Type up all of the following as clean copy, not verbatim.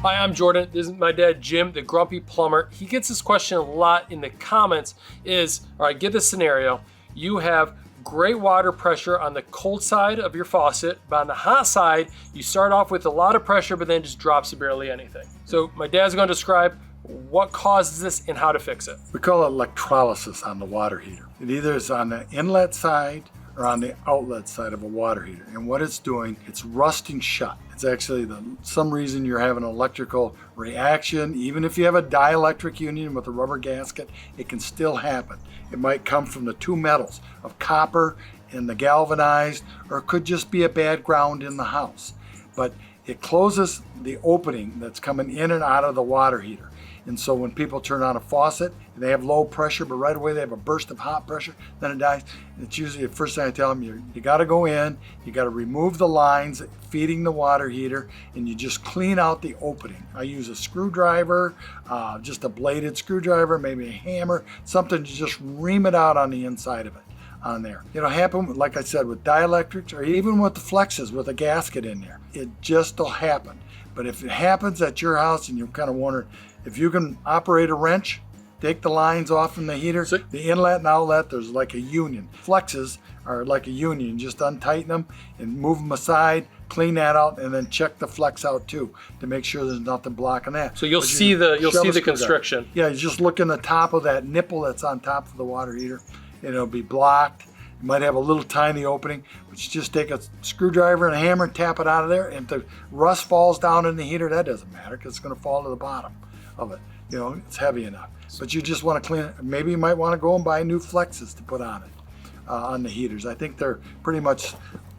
Hi, I'm Jordan. This is my dad, Jim, the Grumpy Plumber. He gets this question a lot in the comments all right, get this scenario. You have great water pressure on the cold side of your faucet, but on the hot side, you start off with a lot of pressure, but then just drops to barely anything. So my dad's gonna describe what causes this and how to fix it. We call it electrolysis on the water heater. It either is on the inlet side or on the outlet side of a water heater. And what it's doing, it's rusting shut. It's actually some reason you're having an electrical reaction. Even if you have a dielectric union with a rubber gasket, it can still happen. It might come from the two metals of copper and the galvanized, or it could just be a bad ground in the house. But it closes the opening that's coming in and out of the water heater. And so when people turn on a faucet and they have low pressure, but right away they have a burst of hot pressure, then it dies. It's usually the first thing I tell them, you got to go in, you got to remove the lines feeding the water heater, and you just clean out the opening. I use a screwdriver, just a bladed screwdriver, maybe a hammer, something to just ream it out on the inside of it. On there. It'll happen, like I said, with dielectrics or even with the flexes with a gasket in there. It just will happen. But if it happens at your house and you're kind of wondering if you can operate a wrench, take the lines off from the heater, the inlet and outlet, there's like a union. Flexes are like a union. Just untighten them and move them aside, clean that out, and then check the flex out too to make sure there's nothing blocking that. So you'll see the constriction. Yeah, you just look in the top of that nipple that's on top of the water heater. It'll be blocked. You might have a little tiny opening, but you just take a screwdriver and a hammer and tap it out of there. And if the rust falls down in the heater, that doesn't matter because it's going to fall to the bottom of it. You know, it's heavy enough. But you just want to clean it. Maybe you might want to go and buy new flexes to put on it, on the heaters. I think they're pretty much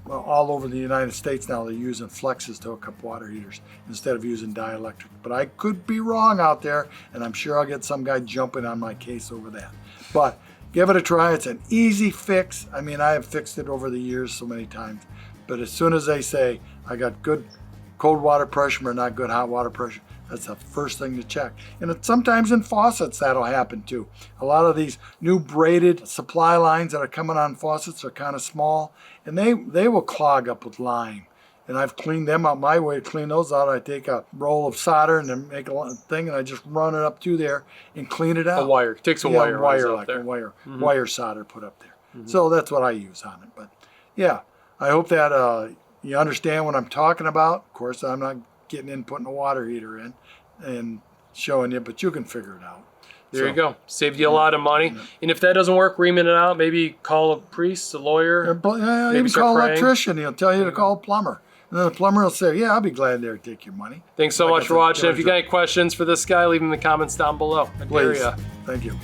all over the United States now. They're using flexes to hook up water heaters instead of using dielectric. But I could be wrong out there, and I'm sure I'll get some guy jumping on my case over that. But give it a try. It's an easy fix. I mean, I have fixed it over the years so many times. But as soon as they say, I got good cold water pressure but not good hot water pressure, that's the first thing to check. And sometimes in faucets that'll happen too. A lot of these new braided supply lines that are coming on faucets are kind of small, and they will clog up with lime. And I've cleaned them out. My way to clean those out, I take a roll of solder and then make a thing, and I just run it up to there and clean it out. A wire. It takes a wire. Wire solder put up there. Mm-hmm. So that's what I use on it. But yeah, I hope that you understand what I'm talking about. Of course, I'm not getting in putting a water heater in and showing you, but you can figure it out. There you go. Saved you a lot of money. Yeah. And if that doesn't work, reaming it out, maybe call a priest, a lawyer. Maybe call an electrician. He'll tell you to call a plumber. And then the plumber will say, yeah, I'll be glad to take your money. Thanks so much for watching. If you got any questions for this guy, leave them in the comments down below. Please. Thank you.